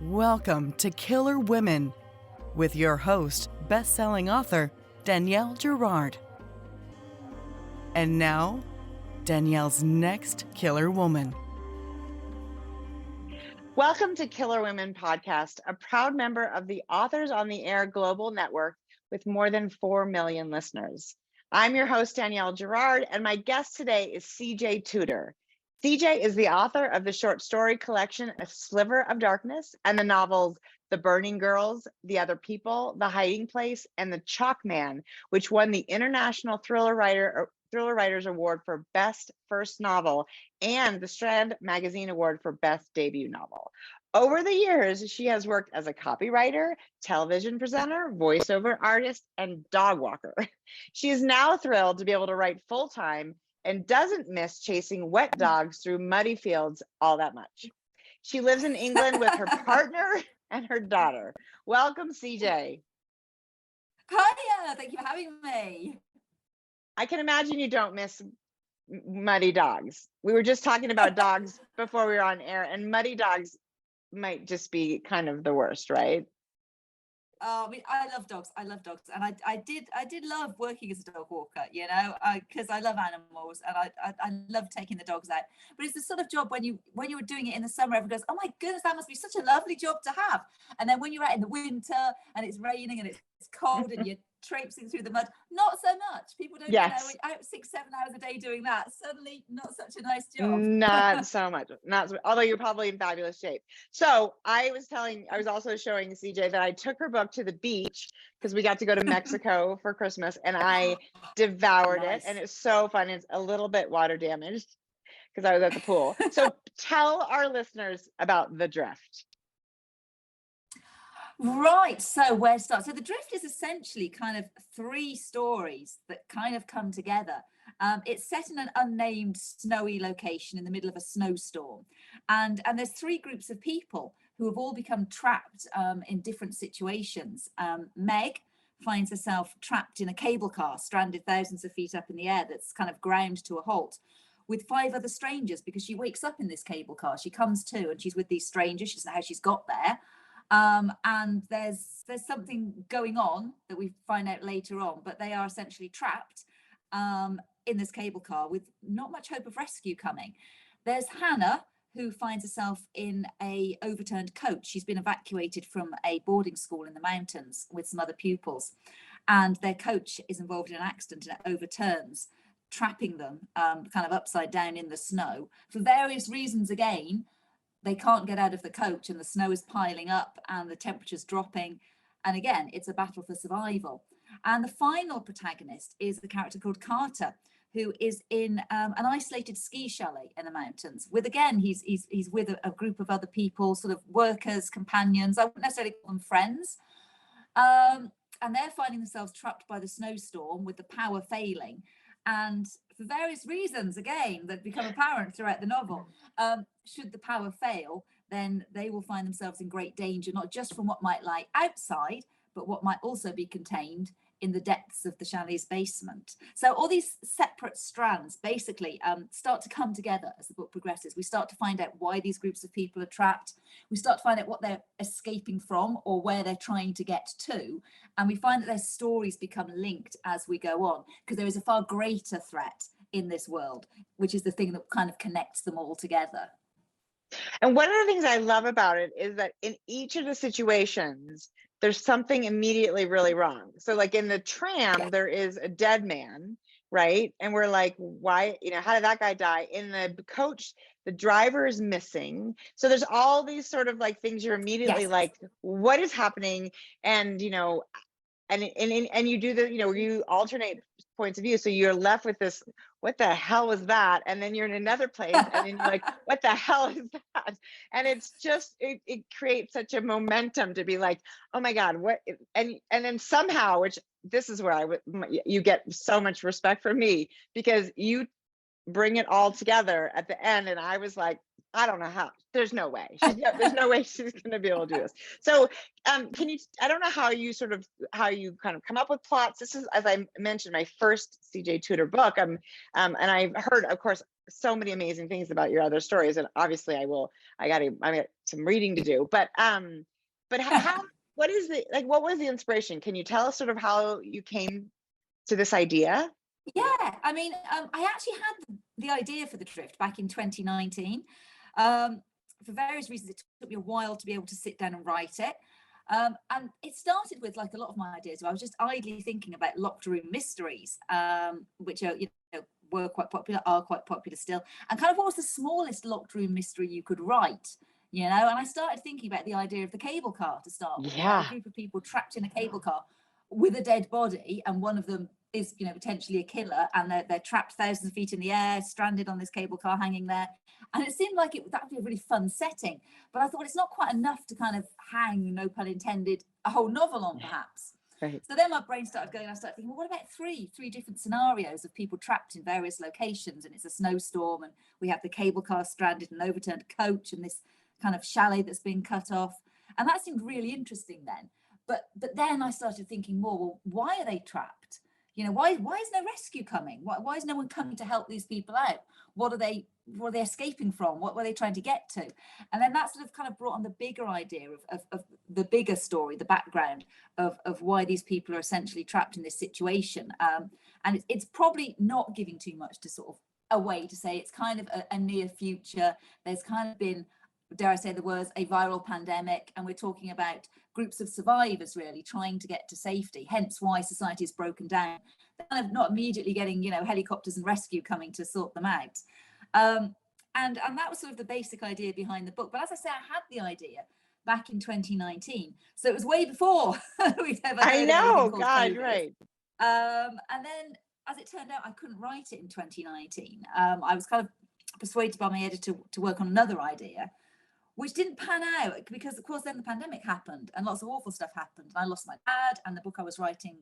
Welcome to Killer Women with your host, best-selling author, Danielle Girard. And now, Danielle's next killer woman. Welcome to Killer Women Podcast, a proud member of the Authors on the Air Global Network with more than 4 million listeners. I'm your host, Danielle Girard, and my guest today is CJ Tudor. CJ is the author of the short story collection, A Sliver of Darkness, and the novels The Burning Girls, The Other People, The Hiding Place, and The Chalk Man, which won the International Thriller Writers Award for Best First Novel and the Strand Magazine Award for Best Debut Novel. Over the years, she has worked as a copywriter, television presenter, voiceover artist, and dog walker. She is now thrilled to be able to write full-time and doesn't miss chasing wet dogs through muddy fields all that much. She lives in England with her partner and her daughter. Welcome, CJ. Hiya, thank you for having me. I can imagine you don't miss muddy dogs. We were just talking about dogs before we were on air, and muddy dogs might just be kind of the worst, right? I mean, I love dogs, and I did love working as a dog walker, because I love animals and I love taking the dogs out. But it's the sort of job when you were doing it in the summer, everyone goes, "Oh my goodness, that must be such a lovely job to have." And then when you're out in the winter and it's raining and it's cold and you're traipsing through the mud, not so much. People don't know, out 6-7 hours a day doing that, suddenly not such a nice job. Not so much, although you're probably in fabulous shape. So I was also showing CJ that I took her book to the beach because we got to go to Mexico for Christmas, and I devoured it, and it's so fun. It's a little bit water damaged because I was at the pool. So tell our listeners about The Drift. Right, so where to start? So The Drift is essentially kind of 3 stories that kind of come together. It's set in an unnamed snowy location in the middle of a snowstorm. And there's 3 groups of people who have all become trapped in different situations. Meg finds herself trapped in a cable car, stranded thousands of feet up in the air, that's kind of ground to a halt, with 5 other strangers, because she wakes up in this cable car. She comes to and she's with these strangers. She doesn't know how she's got there. And there's something going on that we find out later on, but they are essentially trapped in this cable car with not much hope of rescue coming. There's Hannah, who finds herself in a overturned coach. She's been evacuated from a boarding school in the mountains with some other pupils, and their coach is involved in an accident and it overturns, trapping them kind of upside down in the snow for various reasons. Again, they can't get out of the coach and the snow is piling up and the temperature's dropping. And again, it's a battle for survival. And the final protagonist is the character called Carter, who is in an isolated ski chalet in the mountains with, again, he's with a group of other people, sort of workers, companions. I wouldn't necessarily call them friends. And they're finding themselves trapped by the snowstorm with the power failing. And for various reasons, again, that become apparent throughout the novel, should the power fail, then they will find themselves in great danger, not just from what might lie outside, but what might also be contained in the depths of the chalet's basement. So all these separate strands basically start to come together as the book progresses. We start to find out why these groups of people are trapped. We start to find out what they're escaping from or where they're trying to get to. And we find that their stories become linked as we go on, because there is a far greater threat in this world, which is the thing that kind of connects them all together. And one of the things I love about it is that in each of the situations, there's something immediately really wrong. So like in the tram, there is a dead man, right? And we're like, why, how did that guy die? In the coach, the driver is missing. So there's all these sort of like things you're immediately like, what is happening? And, and you do the, you alternate points of view. So you're left with this, what the hell was that? And then you're in another place and then you're like, what the hell is that? And it's just, it creates such a momentum to be like, oh my God, what? And then somehow, which this is where you get so much respect from me, because you bring it all together at the end. And I was like, I don't know how. There's no way. There's no way she's going to be able to do this. So, can you? I don't know how you kind of come up with plots. This is, as I mentioned, my first CJ Tudor book. And I've heard, of course, so many amazing things about your other stories, and obviously I got some reading to do. But how, what is the, like, what was the inspiration? Can you tell us sort of how you came to this idea? Yeah, I mean, I actually had the idea for the drift back in 2019. For various reasons, it took me a while to be able to sit down and write it. And it started with, like a lot of my ideas, where I was just idly thinking about locked room mysteries, which are, were quite popular, are quite popular still. And kind of what was the smallest locked room mystery you could write, And I started thinking about the idea of the cable car to start with. Yeah. A group of people trapped in a cable car with a dead body, and one of them is, potentially a killer, and they're trapped thousands of feet in the air, stranded on this cable car hanging there. And it seemed like that would be a really fun setting. But I thought it's not quite enough to kind of hang, no pun intended, a whole novel on, perhaps. Right. So then my brain started going, I started thinking, well, what about three different scenarios of people trapped in various locations, and it's a snowstorm, and we have the cable car stranded, an overturned coach, and this kind of chalet that's been cut off. And that seemed really interesting then. But then I started thinking more, well, why are they trapped? Why is no rescue coming? Why is no one coming to help these people out? What are they escaping from? What were they trying to get to? And then that sort of kind of brought on the bigger idea of the bigger story, the background of why these people are essentially trapped in this situation. And it's probably not giving too much to sort of away to say it's kind of a near future. There's kind of been, dare I say the words, a viral pandemic, and we're talking about groups of survivors really trying to get to safety, hence why society is broken down. They're kind of not immediately getting, helicopters and rescue coming to sort them out. And that was sort of the basic idea behind the book. But as I say, I had the idea back in 2019, so it was way before we'd ever heard I know, of God, COVID. right. And then, as it turned out, I couldn't write it in 2019. I was kind of persuaded by my editor to work on another idea, which didn't pan out because, of course, then the pandemic happened and lots of awful stuff happened. And I lost my dad, and the book I was writing,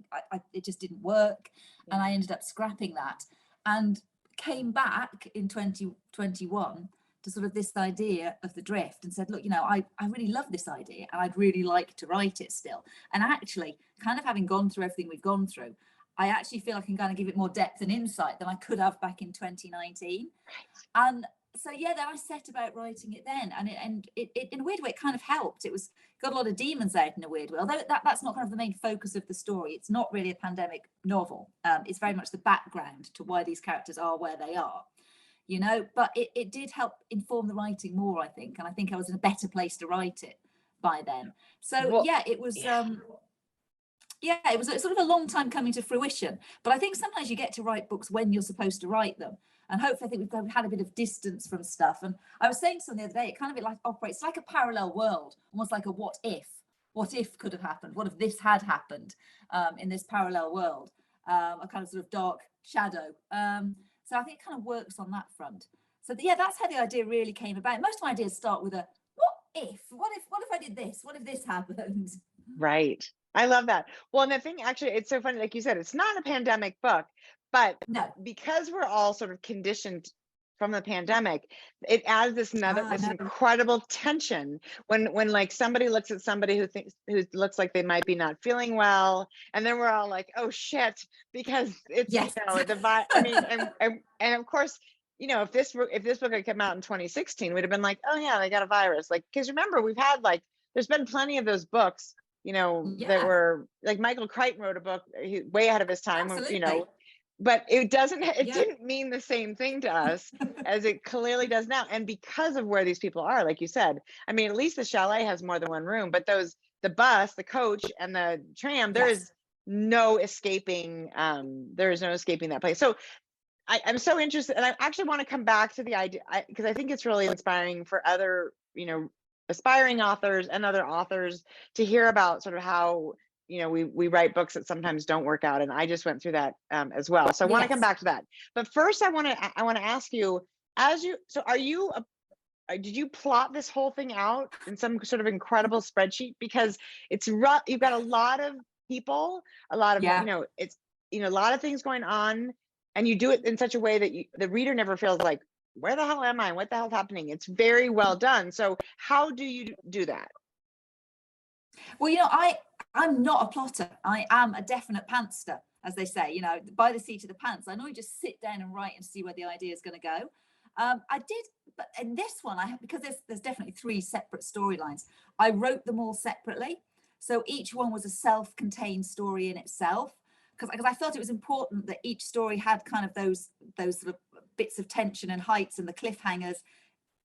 it just didn't work. Yeah. And I ended up scrapping that and came back in 2021 to sort of this idea of the drift and said, look, I really love this idea and I'd really like to write it still. And actually, kind of having gone through everything we've gone through, I actually feel I can kind of give it more depth and insight than I could have back in 2019. Right. And so then I set about writing it then, and it in a weird way it kind of helped. It was got a lot of demons out in a weird way, although that's not kind of the main focus of the story. It's not really a pandemic novel. It's very much the background to why these characters are where they are, but it did help inform the writing more, I think, and I think I was in a better place to write it by then. So it was it was sort of a long time coming to fruition. But I think sometimes you get to write books when you're supposed to write them. And hopefully, I think we've had a bit of distance from stuff. And I was saying to someone the other day, it kind of operates like a parallel world, almost like a what if. What if could have happened? What if this had happened in this parallel world? A kind of sort of dark shadow. So I think it kind of works on that front. So that's how the idea really came about. Most of my ideas start with a what if? What if I did this? What if this happened? Right. I love that. Well, and the thing, actually, it's so funny, like you said, it's not a pandemic book, but no, because we're all sort of conditioned from the pandemic, it adds this incredible tension when like somebody looks at somebody who looks like they might be not feeling well, and then we're all like, oh shit, because it's I mean, and of course, if this book had come out in 2016, we'd have been like, oh yeah, they got a virus, like, because remember, we've had there's been plenty of those books that were like Michael Crichton wrote a book way ahead of his time. Absolutely. But it didn't mean the same thing to us as it clearly does now. And because of where these people are, like you said, I mean, at least the chalet has more than one room, but the bus, the coach, and the tram, there is no escaping. There is no escaping that place. So I'm so interested, and I actually want to come back to the idea, because I think it's really inspiring for other, aspiring authors and other authors to hear about sort of how we write books that sometimes don't work out, and I just went through that as well. So I want to come back to that, but first I want to ask you, did you plot this whole thing out in some sort of incredible spreadsheet? Because it's rough. You've got a lot of people, a lot of it's a lot of things going on, and you do it in such a way that the reader never feels like, where the hell am I? What the hell's happening? It's very well done. So how do you do that? Well, I'm not a plotter. I am a definite pantster, as they say, by the seat of the pants. I normally just sit down and write and see where the idea is going to go. I did, but in this one, because there's definitely 3 separate storylines. I wrote them all separately, so each one was a self-contained story in itself. Because I felt it was important that each story had kind of those sort of bits of tension and heights and the cliffhangers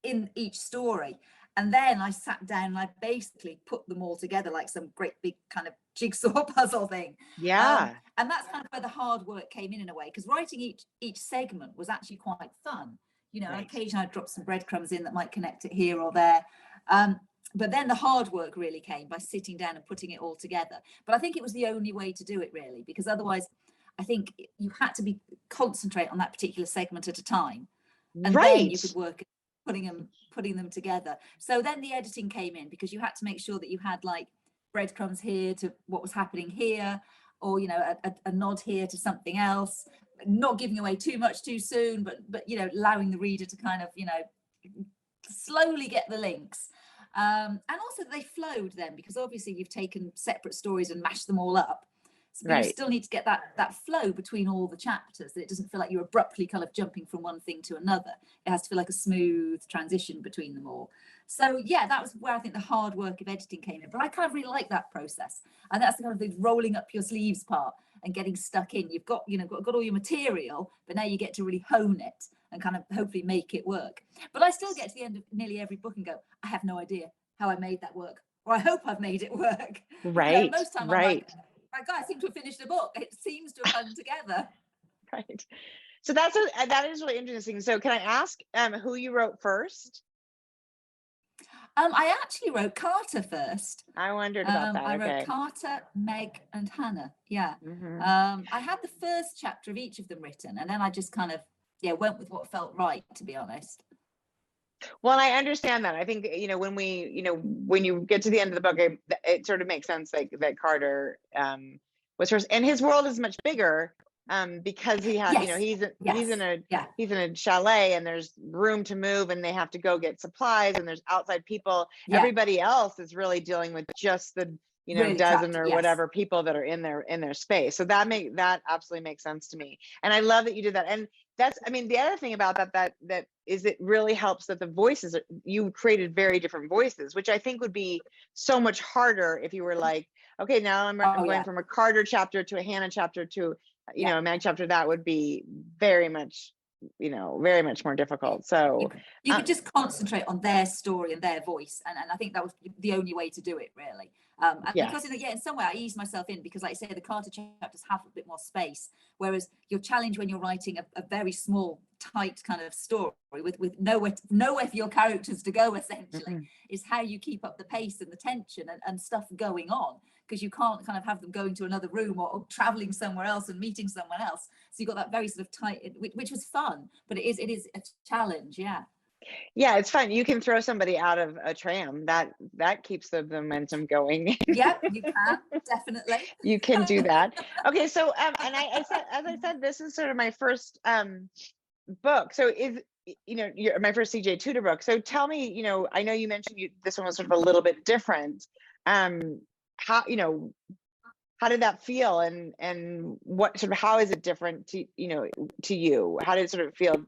in each story. And then I sat down and I basically put them all together like some great big kind of jigsaw puzzle thing. Yeah. And that's kind of where the hard work came in a way, because writing each segment was actually quite fun. You know, Right. occasionally I'd drop some breadcrumbs in that might connect it here or there. But then the hard work really came by sitting down and putting it all together. But I think it was the only way to do it, really, because otherwise I think you had to concentrate on that particular segment at a time. And then you could work putting them together. So then the editing came in, because you had to make sure that you had like breadcrumbs here to what was happening here, or, you know, a nod here to something else, not giving away too much too soon, but you know, allowing the reader to kind of, you know, slowly get the links. And also they flowed then, because obviously you've taken separate stories and mashed them all up. So you still need to get that flow between all the chapters, that it doesn't feel like you're abruptly kind of jumping from one thing to another. It has to feel like a smooth transition between them all. So yeah, that was where I think the hard work of editing came in. But I kind of really like that process. And that's the kind of the rolling up your sleeves part and getting stuck in. You've got, you know, got all your material, but now you get to really hone it and kind of hopefully make it work. But I still get to the end of nearly every book and go, I have no idea how I made that work, or I hope I've made it work. Right. You know, most time I'm like, my God, I seem to have finished the book. It seems to have hung together. Right. So that is really interesting. So can I ask who you wrote first? I actually wrote Carter first. I wondered about that. I wrote Carter, Meg, and Hannah. Yeah. Mm-hmm. I had the first chapter of each of them written, and then I just kind of went with what felt right, to be honest. Well, I understand that. I think, you know, when you get to the end of the book, it sort of makes sense that Carter was first, and his world is much bigger because he had, you know, he's in a chalet, and there's room to move, and they have to go get supplies, and there's outside people. Everybody else is really dealing with just the, you know, really dozen or whatever people that are in their space. So that absolutely makes sense to me, and I love that you did that. And that's, I mean, the other thing about that is it really helps that the voices, you created very different voices, which I think would be so much harder if you were like, okay, now I'm going from a Carter chapter to a Hannah chapter to, you know, a Meg chapter. That would be very much more difficult. So you could just concentrate on their story and their voice, and I think that was the only way to do it, really. Because in some way I eased myself in, because like I say, the Carter chapters have a bit more space, whereas your challenge when you're writing a very small, tight kind of story with nowhere for your characters to go, essentially, is how you keep up the pace and the tension and stuff going on, because you can't kind of have them going to another room or traveling somewhere else and meeting someone else. So you've got that very sort of tight, which was fun, but it is a challenge. Yeah, it's fun. You can throw somebody out of a tram. That keeps the momentum going. Yeah, you can, definitely. You can do that. Okay, so and I said, as I said, this is sort of my first book. So is, you know, my first CJ Tudor book. So tell me, you know, I know you mentioned this one was sort of a little bit different. How, you know, how did that feel, and what sort of, how is it different to you? How did it sort of feel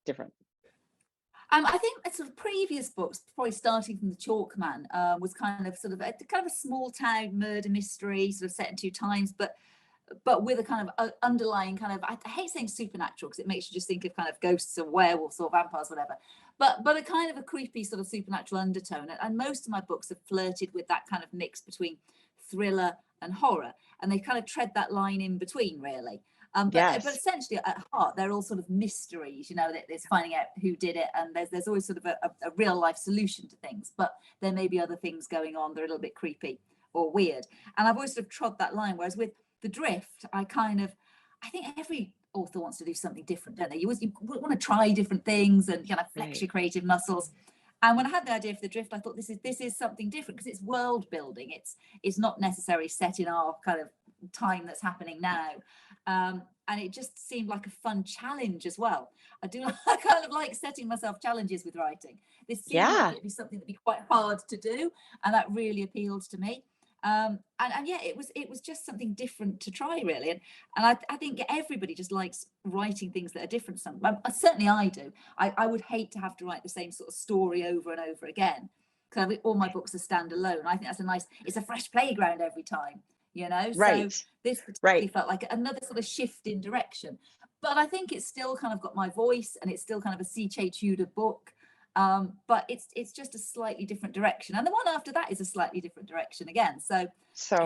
different? I think sort of previous books, probably starting from The Chalk Man, was kind of a small town murder mystery, sort of set in 2 times, but with a kind of underlying kind of, I hate saying supernatural, because it makes you just think of kind of ghosts or werewolves or vampires, whatever, but a kind of a creepy sort of supernatural undertone. And most of my books have flirted with that kind of mix between thriller and horror, and they kind of tread that line in between, really. But essentially at heart, they're all sort of mysteries, you know, that it's finding out who did it, and there's always sort of a real life solution to things, but there may be other things going on that are a little bit creepy or weird. And I've always sort of trod that line, whereas with The Drift, I think every author wants to do something different, don't they? You want to try different things and kind of flex your creative muscles. And when I had the idea for The Drift, I thought this is something different, because it's world building. It's not necessarily set in our kind of time that's happening now. And it just seemed like a fun challenge as well. I kind of like setting myself challenges with writing. This seemed like it'd be something that'd be quite hard to do, and that really appealed to me. And yeah, it was just something different to try, really. And I think everybody just likes writing things that are different. Certainly I do. I would hate to have to write the same sort of story over and over again, because all my books are standalone. I think it's a fresh playground every time, you know. Right. So this particularly felt like another sort of shift in direction. But I think it's still kind of got my voice, and it's still kind of a C.J. Tudor book. But it's just a slightly different direction, and the one after that is a slightly different direction again. So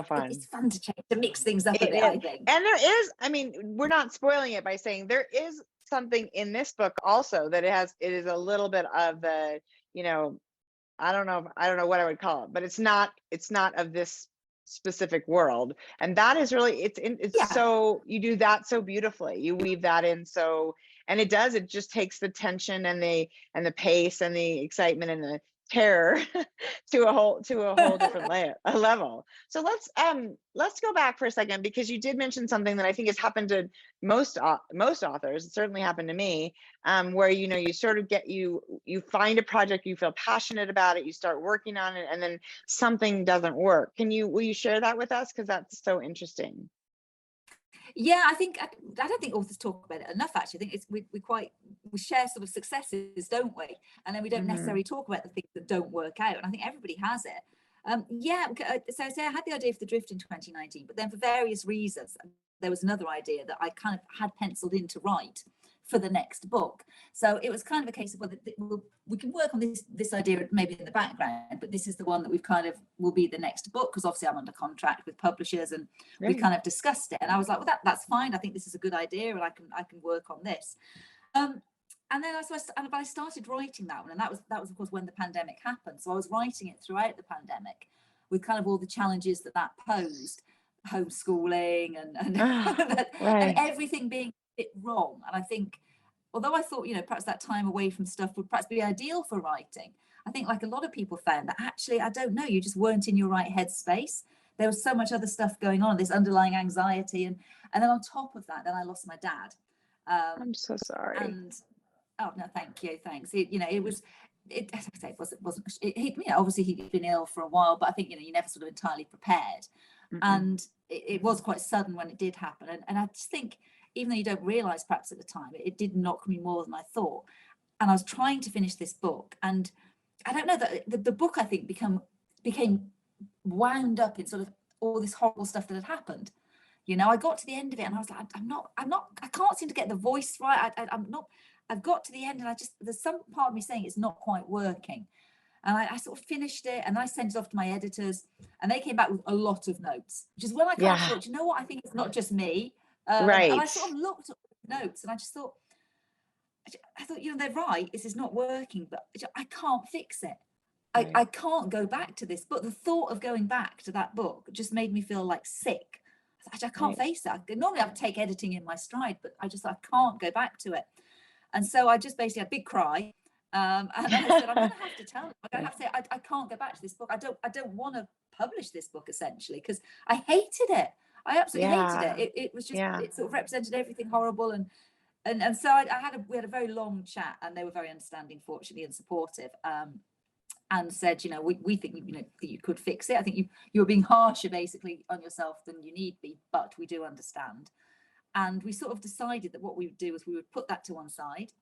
fun. It's fun to mix things up a bit, I think. And there is, I mean, we're not spoiling it by saying there is something in this book also that it is a little bit of the, you know, I don't know what I would call it, but it's not of this specific world. And that is really, so you do that so beautifully. You weave that in and it just takes the tension and the pace and the excitement and the terror to a whole different level. So let's go back for a second, because you did mention something that I think has happened to most authors. It certainly happened to me, where you sort of you find a project, you feel passionate about it, you start working on it, and then something doesn't work. Will you share that with us, because that's so interesting? Yeah, I don't think authors talk about it enough, actually. I think we share sort of successes, don't we? And then we don't necessarily talk about the things that don't work out. And I think everybody has it. So I had the idea for The Drift in 2019, but then for various reasons, there was another idea that I kind of had penciled in to write for the next book. So it was kind of a case of, we can work on this idea maybe in the background, but this is the one that we've kind of will be the next book, because obviously I'm under contract with publishers, and we kind of discussed it. And I was like, well, that's fine. I think this is a good idea, and I can work on this. And then I started writing that one, and that was of course when the pandemic happened. So I was writing it throughout the pandemic, with kind of all the challenges that posed, homeschooling and everything being a bit wrong. And I think, although I thought, perhaps that time away from stuff would perhaps be ideal for writing, I think, like a lot of people found, that actually, I don't know, you just weren't in your right headspace. There was so much other stuff going on, this underlying anxiety, and then on top of that, then I lost my dad. I'm so sorry. And oh no, thank you, thanks. It was. As I say, obviously he'd been ill for a while, but I think you never sort of entirely prepared, and it was quite sudden when it did happen. And I just think, even though you don't realise perhaps at the time, it did knock me more than I thought. And I was trying to finish this book, and I don't know, that the book, I think, became wound up in sort of all this horrible stuff that had happened. I got to the end of it, and I was like, I can't seem to get the voice right. I've got to the end, and there's some part of me saying it's not quite working. And I sort of finished it, and I sent it off to my editors, and they came back with a lot of notes, which is when I kind of thought, you know what, I think it's not just me. Right. And I sort of looked at the notes, and I thought, they're right, this is not working, but I can't fix it. Right. I can't go back to this book. The thought of going back to that book just made me feel like sick. I can't face it. Normally I would take editing in my stride, but I can't go back to it. And so I just basically had a big cry. And I said, I'm going to have to tell them. I'm going to have to say, I can't go back to this book. I don't want to publish this book, essentially, because I hated it. I absolutely hated it. It was just, it sort of represented everything horrible. And so we had a very long chat, and they were very understanding, fortunately, and supportive. And said, we think that you could fix it. I think you're being harsher basically on yourself than you need be, but we do understand. And we sort of decided that what we would do is we would put that to one side.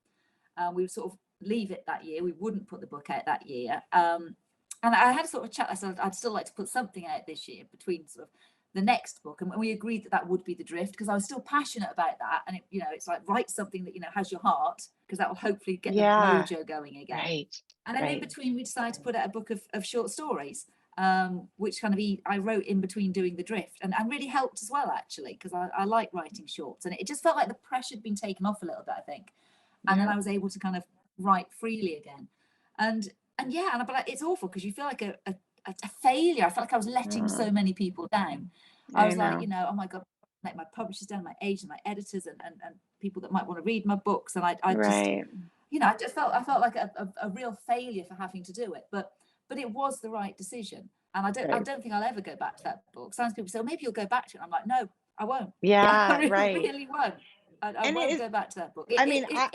We would sort of leave it that year. We wouldn't put the book out that year. And I had a sort of chat. I said, I'd still like to put something out this year between sort of the next book. And we agreed that would be The Drift, because I was still passionate about that. And it's like, write something that, has your heart, because that will hopefully get the mojo going again. Right. And then in between, we decided to put out a book of short stories, which kind of I wrote in between doing The Drift, and really helped as well, actually, because I like writing shorts, and it just felt like the pressure had been taken off a little bit, I think. And then I was able to kind of write freely again. But it's awful, because you feel like a failure. I felt like I was letting so many people down. I was like, oh my God, like my publishers down, my agents, my editors, and people that might want to read my books. And I just I felt like a real failure for having to do it. But it was the right decision. And I don't think I'll ever go back to that book. Sometimes people say, well, maybe you'll go back to it. I'm like, no, I won't. Yeah, I really won't. I And won't go back to that book. I mean, I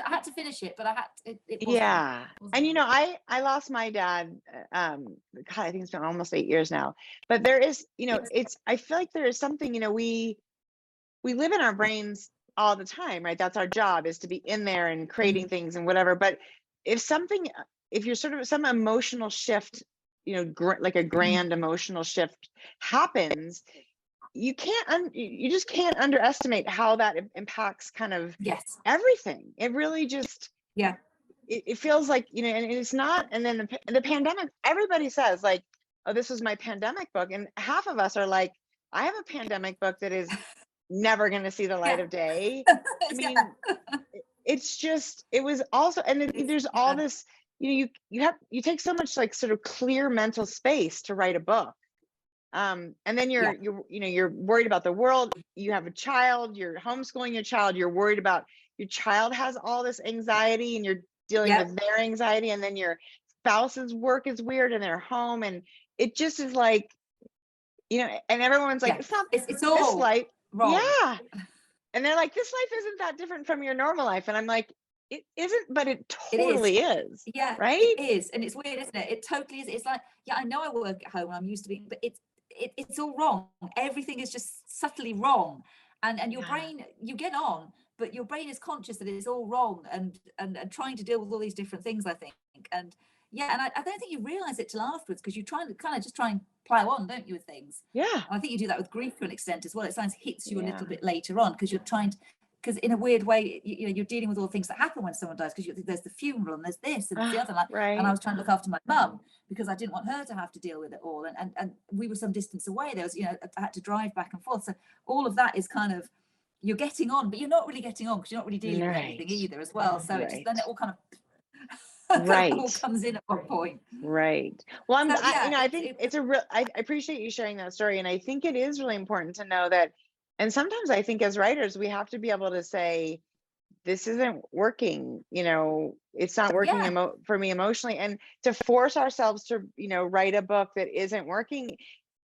had to finish it, but it wasn't. yeah. Wasn't And, you right. know, I lost my dad, God, I think it's been almost 8 years now. But there is, you know, I feel like there is something, you know, we live in our brains all the time, right? That's our job, is to be in there and creating things and whatever. But if you're sort of some emotional shift, you know, like a grand emotional shift happens, you just can't underestimate how that impacts kind of Yes. everything. It really just, Yeah. it feels like, you know, and it's not. And then the pandemic, everybody says like, oh, this was my pandemic book. And half of us are like, I have a pandemic book that is never going to see the light Yeah. of day. I mean, Yeah. it's just, it was also, and then there's all this, you know, you take so much like sort of clear mental space to write a book. And then Yeah. you know, you're worried about the world. You have a child, you're homeschooling your child, you're worried about your child has all this anxiety and you're dealing Yeah. with their anxiety, and then your spouse's work is weird and they're home, and it just is like, you know, and everyone's like, Yeah. it's not It's this all life. wrong. Yeah. And they're like, this life isn't that different from your normal life. And I'm like, it isn't, but it It is. totally is. Yeah, Right. it is. And it's weird, isn't it? It totally is. It's like, yeah, I know I work at home and I'm used to being, but it's all wrong. Everything is just subtly wrong. And your Yeah. brain, you get on, but your brain is conscious that it's all wrong and trying to deal with all these different things, I think. And yeah, and I don't think you realize it till afterwards, because you try to kind of just try and plow on, don't you, with things? Yeah. And I think you do that with grief to an extent as well. It sometimes hits you a Yeah. little bit later on, because you're trying to, because in a weird way, you know, you're dealing with all the things that happen when someone dies, because there's the funeral and there's this and there's the other. Right. And I was trying to look after my mum because I didn't want her to have to deal with it all. And we were some distance away. There was, you know, I had to drive back and forth. So all of that is kind of, you're getting on, but you're not really getting on because you're not really dealing with anything Right. either as well. So it just, Right. then it all kind of Right. all comes in at one point. Right. Well, So, yeah, you know, I think it's a real, I appreciate you sharing that story. And I think it is really important to know that, and sometimes I think as writers, we have to be able to say, this isn't working, you know, it's not working Yeah. for me emotionally. And to force ourselves to, you know, write a book that isn't working,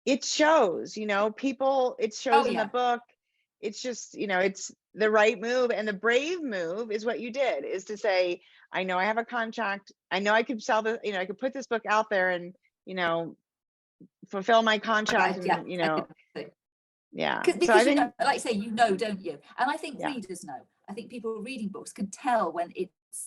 it shows, you know, people, it shows in the Yeah. book. It's just, you know, it's the right move, and the brave move is what you did, is to say, I know I have a contract. I know I could sell you know, I could put this book out there and, you know, fulfill my contract. And, Yeah, you know, yeah. So because I you think, know, like you say, you know, don't you? And I think yeah. readers know. I think people reading books can tell when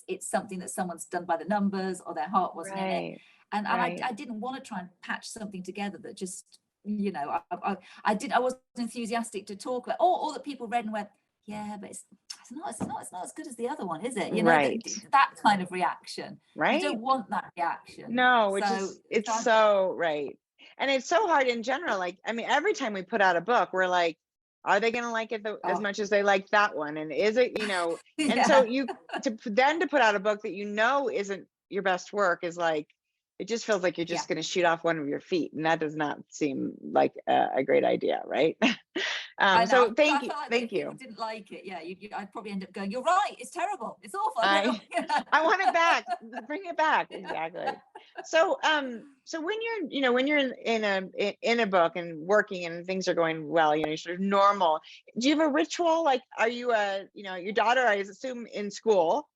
it's something that someone's done by the numbers, or their heart wasn't in it. Right. And Right. I didn't want to try and patch something together that just, you know, I wasn't enthusiastic to talk about, or that people read and went, yeah, but it's not as good as the other one, is it? You know, Right. that kind of reaction. Right. You don't want that reaction. No, So it's so right. And it's so hard in general. Like, I mean, every time we put out a book, we're like, are they going to like it as much as they like that one? And is it, you know, and yeah. so to put out a book that, you know, isn't your best work is like, it just feels like you're just going to shoot off one of your feet. And that does not seem like a great idea. Right. So thank you. Like thank if you. people didn't like it. Yeah. I'd probably end up going, you're right. It's terrible. It's awful. I want it back. Bring it back. Exactly. So, so when you're, you know, when you're in a book and working and things are going well, you know, you're sort of normal. Do you have a ritual? Like, are you you know, your daughter, I assume, in school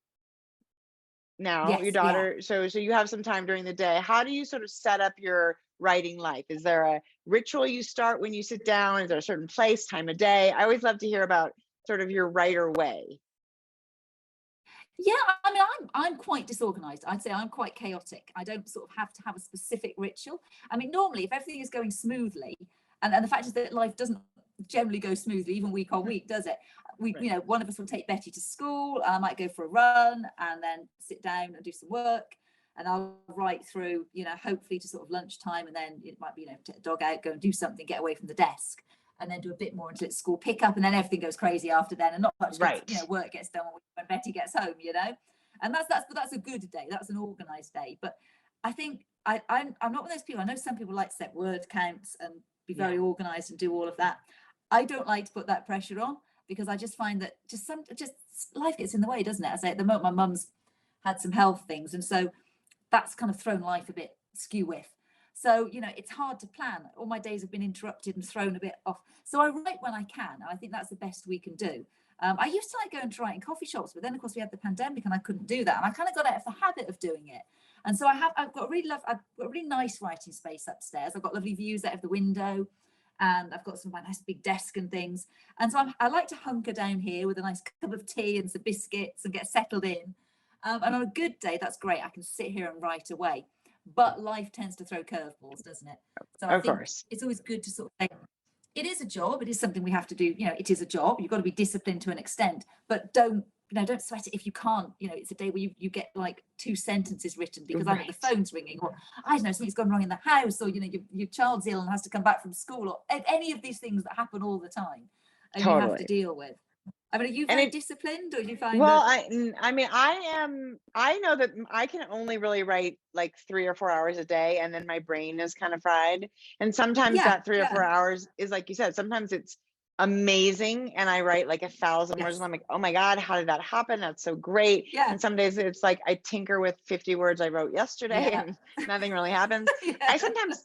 now, Yes, your daughter, so you have some time during the day. How do you sort of set up your writing life? Is there a ritual you start when you sit down? Is there a certain place, time of day? I always love to hear about sort of your writer way. Yeah, I mean, I'm quite disorganized. I'd say I'm quite chaotic. I don't sort of have to have a specific ritual. I mean, normally, if everything is going smoothly, and the fact is that life doesn't generally go smoothly, even week on week, does it? Right. You know, one of us will take Betty to school. I might go for a run and then sit down and do some work. And I'll write through, you know, hopefully to sort of lunchtime, and then it might be, you know, take the dog out, go and do something, get away from the desk, and then do a bit more until it's school pickup, and then everything goes crazy after then, and not much you know, work gets done when Betty gets home, you know. And that's a good day. That's an organized day. But I think I'm not one of those people. I know some people like to set word counts and be very organized and do all of that. I don't like to put that pressure on, because I just find that just life gets in the way, doesn't it? I say at the moment my mum's had some health things, and so that's kind of thrown life a bit skew with. So, you know, it's hard to plan. All my days have been interrupted and thrown a bit off. So I write when I can. And I think that's the best we can do. I used to like going to write in coffee shops, but then of course we had the pandemic and I couldn't do that. And I kind of got out of the habit of doing it. And so I've got a really nice writing space upstairs. I've got lovely views out of the window, and I've got some of my nice big desk and things. And so I like to hunker down here with a nice cup of tea and some biscuits and get settled in. And on a good day, that's great. I can sit here and write away. But life tends to throw curveballs, doesn't it? So I think it's always good to sort of say, it is a job. It is something we have to do. It is a job. You've got to be disciplined to an extent, but don't sweat it if you can't. It's a day where you get like 2 sentences written because either the phone's ringing, or I don't know, something's gone wrong in the house, or your child's ill and has to come back from school, or any of these things that happen all the time, and you have to deal with. I mean, are you very disciplined, or do you find I know that I can only really write like 3 or 4 hours a day, and then my brain is kind of fried. And sometimes that 3 or 4 hours is, like you said, sometimes it's amazing and I write like 1,000 words and I'm like, oh my God, how did that happen? That's so great. And some days it's like I tinker with 50 words I wrote yesterday and nothing really happens. I sometimes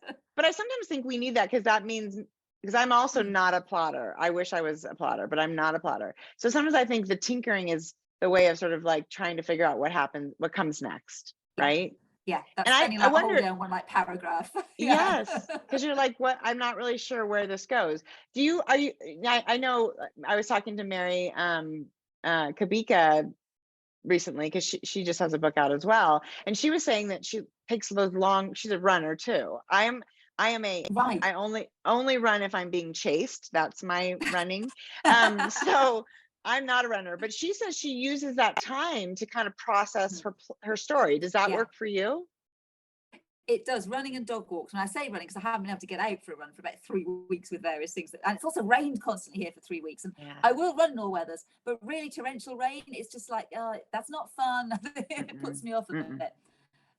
think we need that, because that means, because I'm also not a plotter. I wish I was a plotter, but I'm not a plotter. So sometimes I think the tinkering is the way of sort of like trying to figure out what happens, what comes next, right? Yeah, that's funny. I wonder, down one like paragraph. Yes, because you're like, what? I'm not really sure where this goes. I know I was talking to Mary Kabika recently, because she just has a book out as well, and she was saying that she takes those long. She's a runner too. I only run if I'm being chased. That's my running. So I'm not a runner, but she says she uses that time to kind of process her story. Does that work for you? It does. Running and dog walks. When I say running, because I haven't been able to get out for a run for about 3 weeks with various things, and it's also rained constantly here for 3 weeks, and I will run in all weathers, but really torrential rain, it's just like, that's not fun. It puts me off a bit.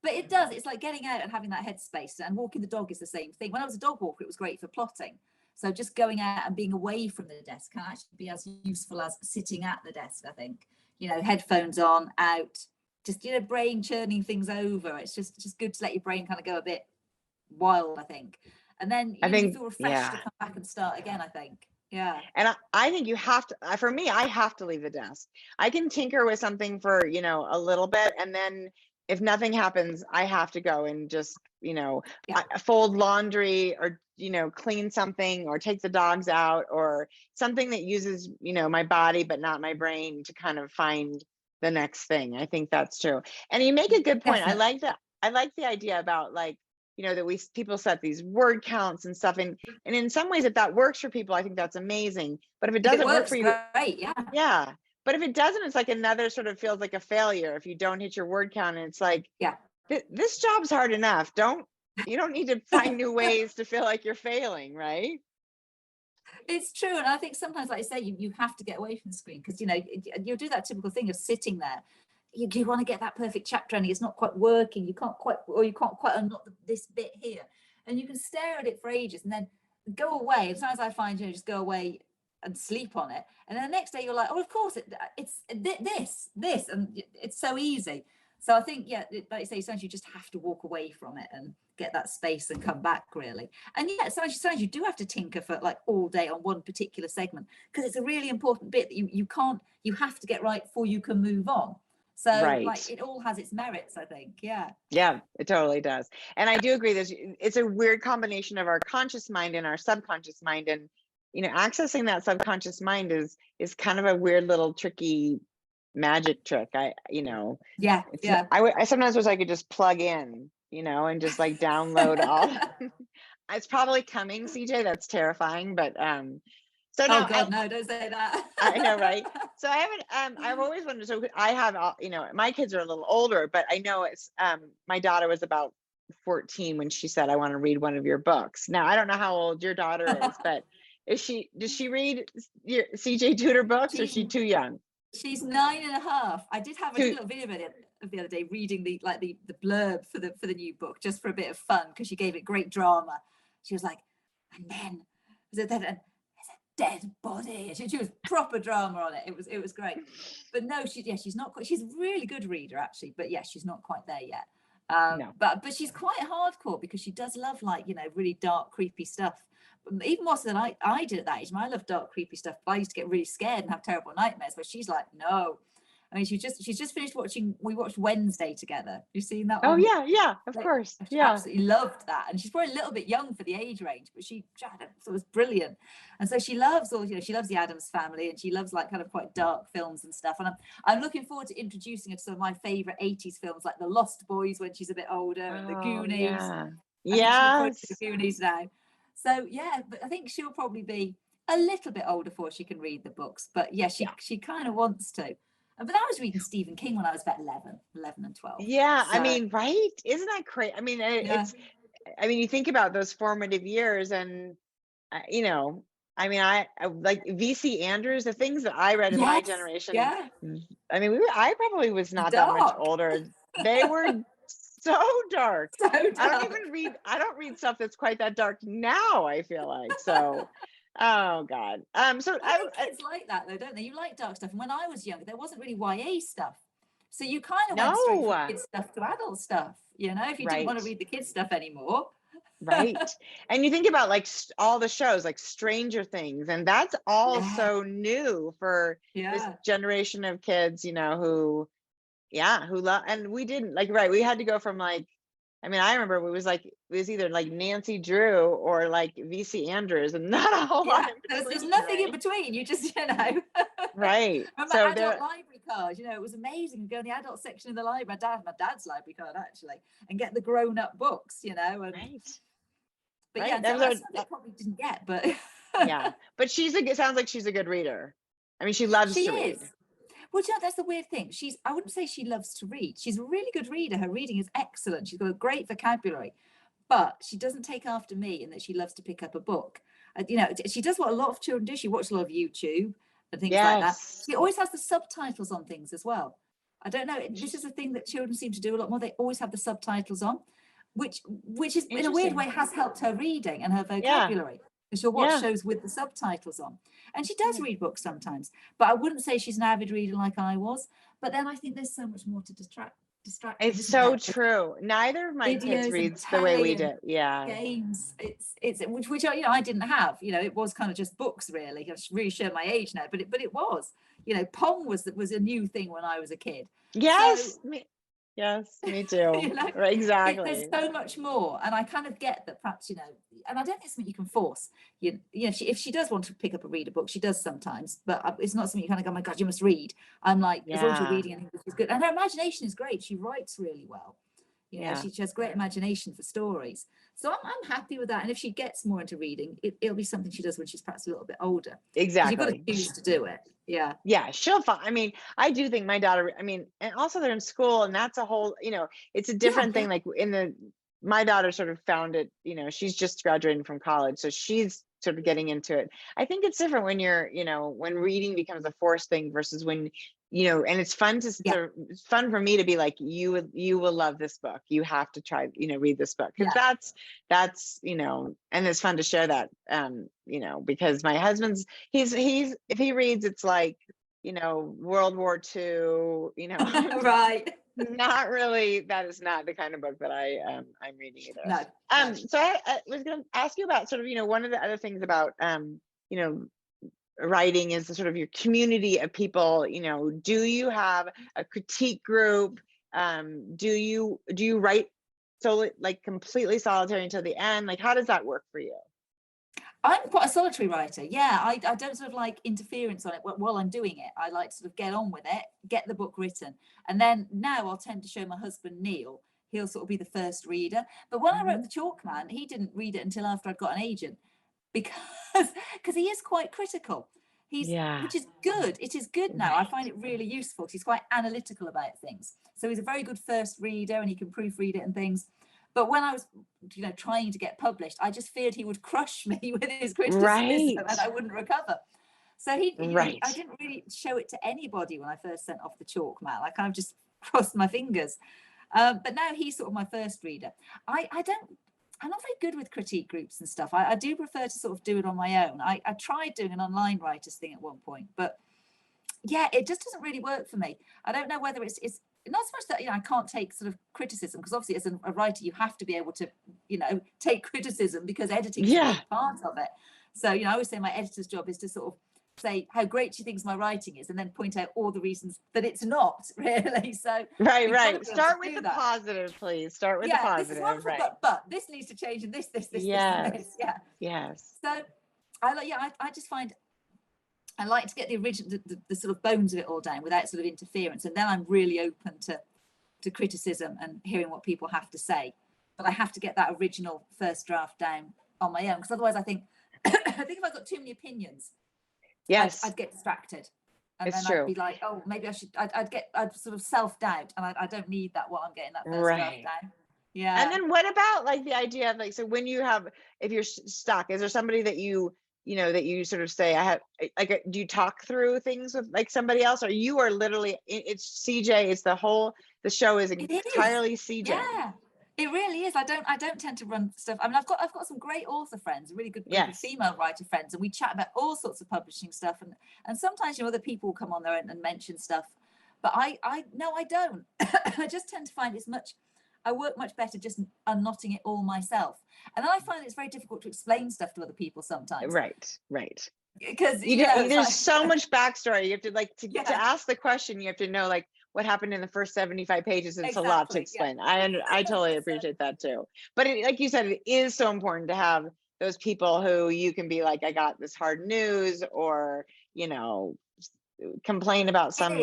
But it does. It's like getting out and having that headspace, and walking the dog is the same thing. When I was a dog walker, it was great for plotting. So just going out and being away from the desk can actually be as useful as sitting at the desk, I think. Headphones on, out, just, brain churning things over. It's just good to let your brain kind of go a bit wild, I think. And then you feel refreshed to come back and start again, I think. Yeah. And I think you have to, for me, I have to leave the desk. I can tinker with something for, a little bit, and then if nothing happens, I have to go and just, fold laundry, or, clean something, or take the dogs out, or something that uses, my body, but not my brain, to kind of find the next thing. I think that's true. And you make a good point. Definitely. I like that. I like the idea about, like, that people set these word counts and stuff. And in some ways, if that works for people, I think that's amazing. But if it doesn't work for you, great, yeah. But if it doesn't, it's like another sort of feels like a failure if you don't hit your word count. And it's like, this job's hard enough. You don't need to find new ways to feel like you're failing, right? It's true. And I think sometimes, like I say, you have to get away from the screen, because, you'll do that typical thing of sitting there. You want to get that perfect chapter ending. It's not quite working. You can't quite unlock this bit here. And you can stare at it for ages and then go away. And sometimes I find, just go away and sleep on it. And then the next day you're like, oh, of course, it's this. And it's so easy. So I think, like you say, sometimes you just have to walk away from it and get that space and come back, really. And sometimes you do have to tinker for like all day on one particular segment, because it's a really important bit that you have to get right before you can move on. So like, it all has its merits, I think. Yeah, it totally does. And I do agree that it's a weird combination of our conscious mind and our subconscious mind. And, accessing that subconscious mind is kind of a weird little tricky magic trick. I sometimes wish I could just plug in, and just like download all. It's probably coming, CJ. That's terrifying, but so now, oh God, no, don't say that. I know, right? So I haven't. I've always wondered. So I have, my kids are a little older, but I know it's. My daughter was about 14 when she said, "I want to read one of your books." Now I don't know how old your daughter is, but does she read your CJ Tudor books, or is she too young? She's 9.5. I did have a little video of the other day reading the blurb for the new book, just for a bit of fun, because she gave it great drama. She was like, and then there's a dead body. She was proper drama on it. It was great. But no, she's not quite. She's a really good reader, actually. But she's not quite there yet. No. But she's quite hardcore, because she does love, like, really dark, creepy stuff. even more so than I did at that age. I love dark, creepy stuff, but I used to get really scared and have terrible nightmares. But she's like, no. I mean, she's just finished watching. We watched Wednesday together. You've seen that Oh one? yeah, of course. She Yeah. absolutely loved that, and she's probably a little bit young for the age range, but so it was brilliant. And so she loves she loves the Addams Family, and she loves like kind of quite dark films and stuff. And I'm looking forward to introducing her to some of my favorite 80s films, like The Lost Boys when she's a bit older, and The Goonies. Yeah. I think she'll probably Yes. do The Goonies now. So yeah, but I think she'll probably be a little bit older before she can read the books. But yeah, she kind of wants to. But I was reading Stephen King when I was about 11 and 12. Yeah, I So, mean, right? Isn't that crazy? I mean, yeah. I mean, you think about those formative years, and you know, I mean, I like VC Andrews, the things that I read in my Yes, generation. yeah. I mean, I probably was not that much Dark. older. They were so dark. So I dark. don't read stuff that's quite that dark now, I feel like. So oh God. So I think kids like that though, don't they? You like dark stuff. And when I was younger, there wasn't really YA stuff. So you kind of went straight from kids stuff to adult stuff, you know, if you didn't want to read the kids stuff anymore. Right. And you think about like all the shows like Stranger Things, and that's all so new for this generation of kids, you know, who love, and we didn't like, right, we had to go from like, I mean, I remember it was either like Nancy Drew or like VC Andrews, and not a whole lot. There's nothing in between. You just, you know. Right. Remember So adult library cards, you know, it was amazing. You go in the adult section in the library, my dad's library card actually, and get the grown-up books, you know. And, but right. yeah, That that's something I probably didn't get, but yeah. But it sounds like she's a good reader. I mean, she loves to read. Well, you know, that's the weird thing. I wouldn't say she loves to read. She's a really good reader. Her reading is excellent. She's got a great vocabulary, but she doesn't take after me in that she loves to pick up a book. You know, she does what a lot of children do. She watches a lot of YouTube and things like that. She always has the subtitles on things as well. I don't know. This is a thing that children seem to do a lot more. They always have the subtitles on, which is in a weird way has helped her reading and her vocabulary. She'll watch shows with the subtitles on, and she does read books sometimes, but I wouldn't say she's an avid reader like I was. But then I think there's so much more to distract. It's so true. Neither of my kids reads the way we did. Games. It's which you know, I didn't have. You know, it was kind of just books really. I really show my age now, but it was. You know, Pong was a new thing when I was a kid. Yes. So, yes, me too. You know, right, exactly. There's so much more, and I kind of get that. Perhaps, you know, and I don't think it's something you can force. You know, if she does want to pick up a read a book, she does sometimes, but it's not something you kind of go, oh my God, you must read. I'm like, as long as you're reading, I think this is good. And her imagination is great. She writes really well. You know, she has great imagination for stories. So I'm happy with that. And if she gets more into reading, it'll be something she does when she's perhaps a little bit older. Exactly. You've got to choose to do it. Yeah. Yeah, she'll find. I mean, I do think my daughter, I mean, and also they're in school, and that's a whole, you know, it's a different thing. Like my daughter sort of found it, you know, she's just graduating from college, so she's sort of getting into it. I think it's different when you're, you know, when reading becomes a forced thing versus when, you know, and it's fun it's fun for me to be like, you will love this book. You have to try, you know, read this book. Because that's, you know, and it's fun to share that, you know, because my husband's, he's, if he reads, it's like, you know, World War II, you know, right. Not really. That is not the kind of book that I'm reading either. No. So I was going to ask you about sort of, you know, one of the other things about, you know, writing is the sort of your community of people. You know, do you have a critique group? Do you write like completely solitary until the end? Like, how does that work for you? I'm quite a solitary writer. Yeah, I don't sort of like interference on it while I'm doing it. I like to sort of get on with it, get the book written. And then now I'll tend to show my husband, Neil. He'll sort of be the first reader. But when I wrote The Chalk Man, he didn't read it until after I'd got an agent because he is quite critical. Which is good. It is good now. I find it really useful. He's quite analytical about things. So he's a very good first reader and he can proofread it and things. But when I was, you know, trying to get published, I just feared he would crush me with his criticism and I wouldn't recover. So I didn't really show it to anybody when I first sent off The Chalk Man. I kind of just crossed my fingers. But now he's sort of my first reader. I'm not very good with critique groups and stuff. I do prefer to sort of do it on my own. I tried doing an online writers thing at one point, but yeah, it just doesn't really work for me. I don't know whether it's not so much that, I can't take sort of criticism, because obviously as a writer, you have to be able to, take criticism, because editing is a big part of it. So, I always say my editor's job is to sort of say how great she thinks my writing is, and then point out all the reasons that it's not, really. So right. Start with the positive, please. Start with the positive. This is wonderful, right. But this needs to change, and this, yes. this. Yeah. Yes. So I just find I like to get the original, the sort of bones of it all down without sort of interference, and then I'm really open to criticism and hearing what people have to say. But I have to get that original first draft down on my own, because otherwise I think if I've got too many opinions, I'd get distracted, and it's then true. I'd be like, oh, maybe I should. I'd sort of self-doubt, and I don't need that while I'm getting that first draft down. Yeah. And then what about like the idea of like, so when you have, if you're stuck, is there somebody that that you sort of say, I have, like, do you talk through things with like somebody else, or you are literally, it's CJ, it's the show is entirely CJ. Yeah, it really is. I don't tend to run stuff. I mean, I've got some great author friends, really good group of female writer friends, and we chat about all sorts of publishing stuff, and sometimes other people will come on there and mention stuff, but I don't. I just tend to find I work much better just unknotting it all myself. And then I find it's very difficult to explain stuff to other people sometimes. Right. Because there's so much backstory. You have to to ask the question, you have to know like what happened in the first 75 pages. It's a lot to explain. I totally appreciate that too. But like you said, it is so important to have those people who you can be like, I got this hard news, or, complain about some.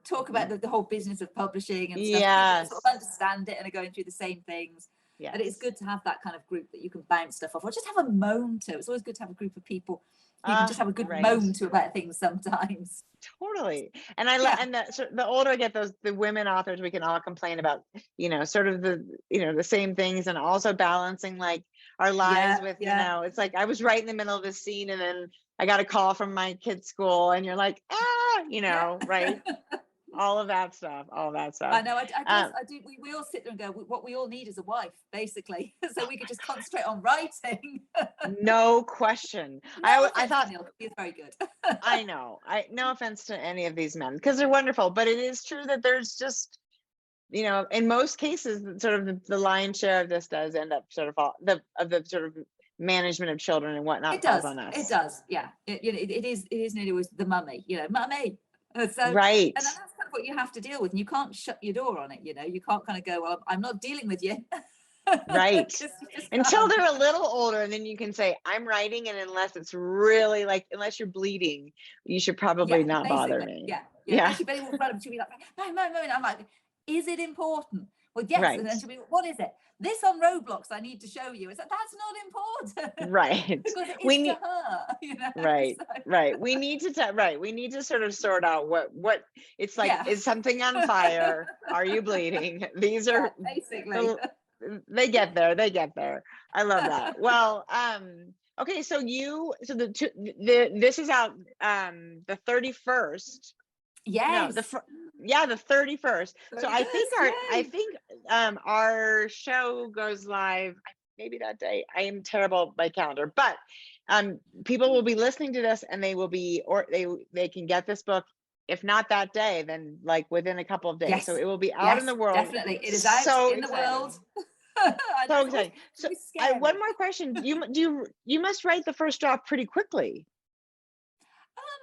Talk about the whole business of publishing and stuff. People sort of understand it and are going through the same things. But it's good to have that kind of group that you can bounce stuff off, or just have a moan to. It's always good to have a group of people you can just have a good moan to about things sometimes. Totally. And and the older I get, the women authors, we can all complain about, sort of the same things, and also balancing like our lives with, it's like I was right in the middle of this scene, and then I got a call from my kid's school, and you're like, right. all of that stuff. I know. I do. We all sit there and go, what we all need is a wife, basically, so we could just concentrate on writing. No question. I thought he's very good. I know. No offense to any of these men, because they're wonderful, but it is true that there's just, in most cases, sort of the lion's share of this does end up sort of the sort of management of children and whatnot. It does. On us. It does. Yeah. It is nearly always the mummy. Mummy. So, right. And that's kind of what you have to deal with, and you can't shut your door on it. You can't kind of go, well, I'm not dealing with you. Right. Until they're a little older, and then you can say, I'm writing, and unless it's really like, unless you're bleeding, you should probably not bother me. Yeah. She will run up to me like, no. And I'm like, is it important? Well, yes. Right. And then she'll be, what is it? This on Roblox I need to show you. It's like, that's not important. Right. Because it is to her. Right. So. Right. We need to sort of sort out what it's like. Is something on fire? Are you bleeding? These are basically. They get there. I love that. Well, okay. So this is out the 31st. Yes. No, the 31st. So I think our show goes live maybe that day. I am terrible by calendar, but people will be listening to this, and they can get this book, if not that day, then like within a couple of days. Yes. So it will be out in the world. Definitely. It is out in the world. So exciting. So one more question. You must write the first draft pretty quickly.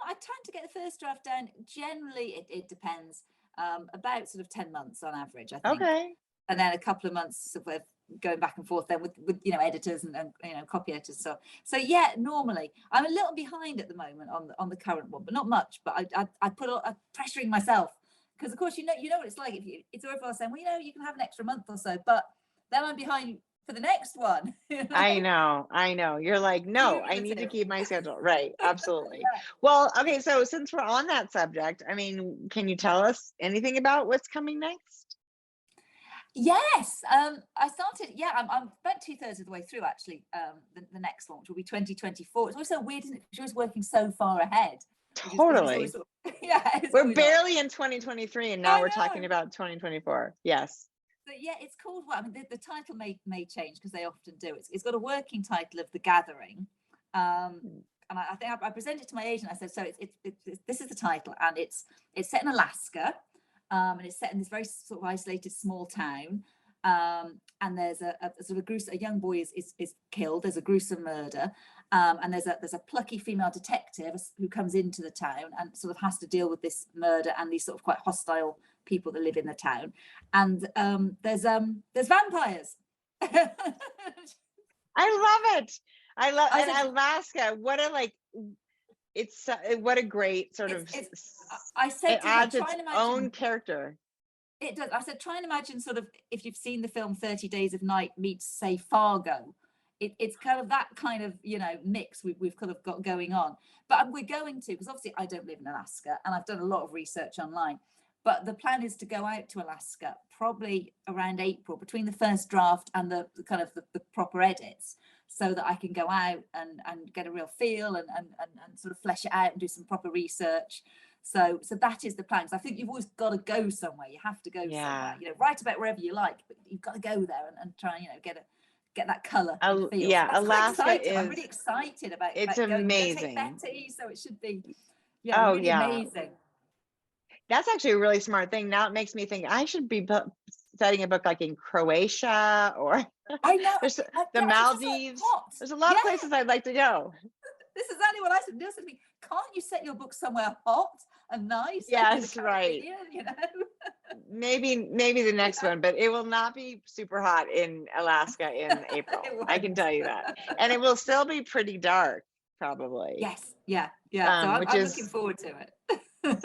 I tend to get the first draft down. Generally, it depends. About sort of 10 months on average, I think. Okay. And then a couple of months of going back and forth then with editors and copy editors. So yeah, normally I'm a little behind at the moment on the current one, but not much. But I put pressuring myself, because of course you know what it's like. It's worthwhile saying, well, you can have an extra month or so, but then I'm behind for the next one. I know. You're like, no, I need to keep my schedule. Right. Absolutely. Well, okay. So since we're on that subject, I mean, can you tell us anything about what's coming next? Yes. I started, I'm about 2/3 of the way through, actually. The next one, which will be 2024. It's always so weird, isn't it? Because you're always working so far ahead. Totally. We're barely in 2023, and now we're talking about 2024. Yes. But it's called, the title may change, because they often do. It's got a working title of The Gathering, and I think I presented it to my agent. I said, so this is the title, and it's set in Alaska, and it's set in this very sort of isolated small town. And there's a sort of gruesome, a young boy is killed. There's a gruesome murder, and there's a plucky female detective who comes into the town and sort of has to deal with this murder and these sort of quite hostile people that live in the town. And there's vampires. I love it. And Alaska. What a what a great sort of. I said it adds its own character. It does. I said, try and imagine sort of if you've seen the film 30 Days of Night meets, say, Fargo. It's kind of that kind of, mix we've kind of got going on. But we're going to, because obviously I don't live in Alaska and I've done a lot of research online. But the plan is to go out to Alaska probably around April, between the first draft and the kind of the proper edits, so that I can go out and get a real feel and sort of flesh it out and do some proper research. So that is the plan. Because I think you've always got to go somewhere. You have to go somewhere. Write about wherever you like, but you've got to go there and try, get that colour and feel. Yeah, so Alaska is. I'm really excited about. It's amazing. Betty, so it should be. Really amazing. That's actually a really smart thing. Now it makes me think I should be studying a book like in Croatia or I know the Maldives. There's a lot of places I'd like to go. This is exactly what I said. Neil said to me, can't you set your book somewhere hot and nice? Yes, right. Maybe the next one, but it will not be super hot in Alaska in April. I can tell you that. And it will still be pretty dark, probably. Yes. Yeah. So I'm looking forward to it. And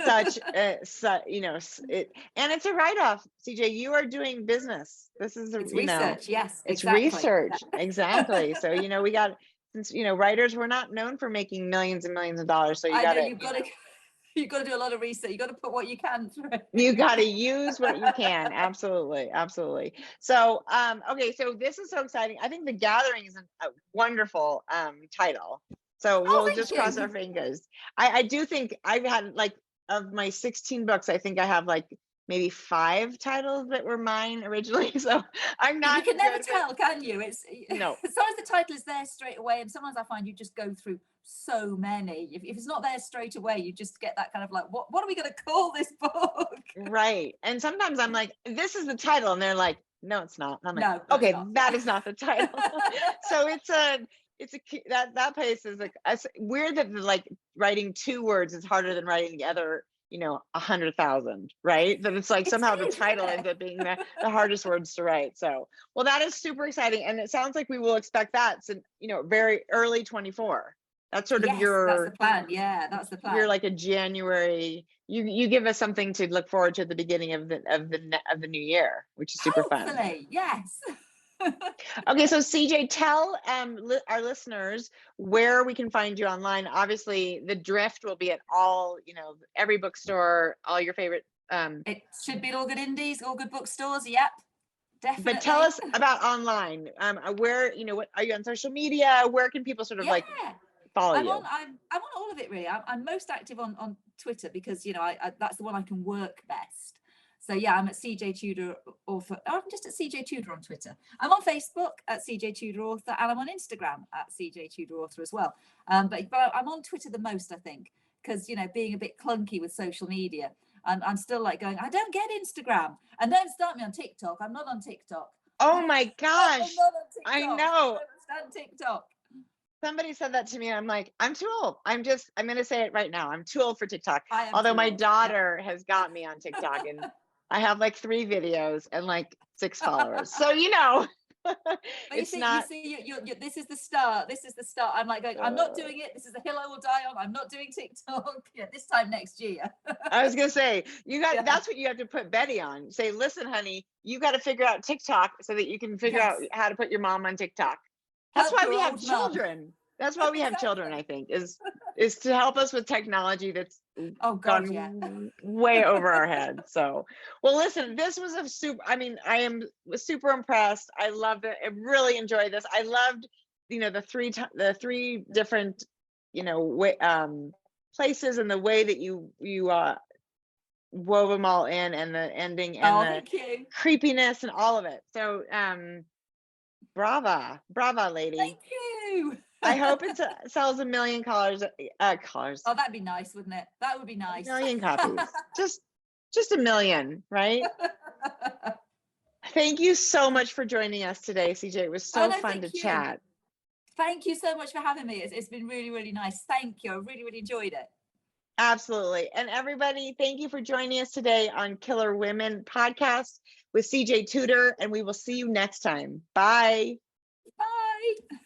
it's a write-off. CJ, you are doing business. This is research. Yes, it's research. Exactly. So we got, since writers, we're not known for making millions and millions of dollars. So you've got to do a lot of research. You got to put what you can through. You got to use what you can. Absolutely. So okay, so this is so exciting. I think The Gathering is a wonderful title. So we'll just cross our fingers. I do think I've had, like, of my 16 books, I think I have like maybe 5 titles that were mine originally. So I'm not. You can never tell, can you? It's no. Sometimes the title is there straight away, and sometimes I find you just go through so many. If it's not there straight away, you just get that kind of like, what are we going to call this book? Right. And sometimes I'm like, this is the title, and they're like, no, it's not. And I'm like, no, okay, that is not the title. So that place is like weird that like writing 2 words is harder than writing the other 100,000, right? That it's like somehow the title ends up being the hardest words to write. So well, that is super exciting, and it sounds like we will expect that very early 24. That's sort of that's the plan. Yeah, that's the plan. You're like a January. You give us something to look forward to at the beginning of the new year, which is super fun. Yes. Okay, so CJ, tell our listeners where we can find you online. Obviously, The Drift will be at all, every bookstore, all your favorite. It should be at all good indies, all good bookstores. Yep, definitely. But tell us about online. Where, what are you on social media? Where can people sort of follow you? I'm on all of it really. I'm most active on Twitter because that's the one I can work best. So yeah, I'm at CJ Tudor Author. I'm just at CJ Tudor on Twitter. I'm on Facebook at CJ Tudor Author, and I'm on Instagram at CJ Tudor Author as well. But I'm on Twitter the most, I think, because being a bit clunky with social media, I'm still like going, I don't get Instagram, and don't start me on TikTok. I'm not on TikTok. Oh my gosh! I'm not on TikTok. I know. I don't understand TikTok. Somebody said that to me, and I'm like, I'm too old. I'm going to say it right now. I'm too old for TikTok. Although my daughter has got me on TikTok, and I have like 3 videos and like 6 followers. So, it's not. You see, this is the start. This is the start. I'm like going, I'm not doing it. This is the hill I will die on. I'm not doing TikTok. This time next year. I was going to say, that's what you have to put Betty on. Say, listen, honey, you got to figure out TikTok so that you can figure out how to put your mom on TikTok. That's why we have children. That's why we have children, I think, is to help us with technology that's gone way over our heads. So, well, listen, this was I am super impressed. I loved it. I really enjoyed this. I loved, the 3 different, places and the way that you wove them all in, and the ending and the creepiness and all of it. So, brava, lady. Thank you. I hope it sells 1 million cars. Oh, that'd be nice, wouldn't it? That would be nice. 1 million copies. Just just a million, right? Thank you so much for joining us today, CJ. It was so fun to chat. Thank you so much for having me. It's been really, really nice. Thank you. I really, really enjoyed it. Absolutely. And everybody, thank you for joining us today on Killer Women podcast with CJ Tudor, and we will see you next time. Bye. Bye.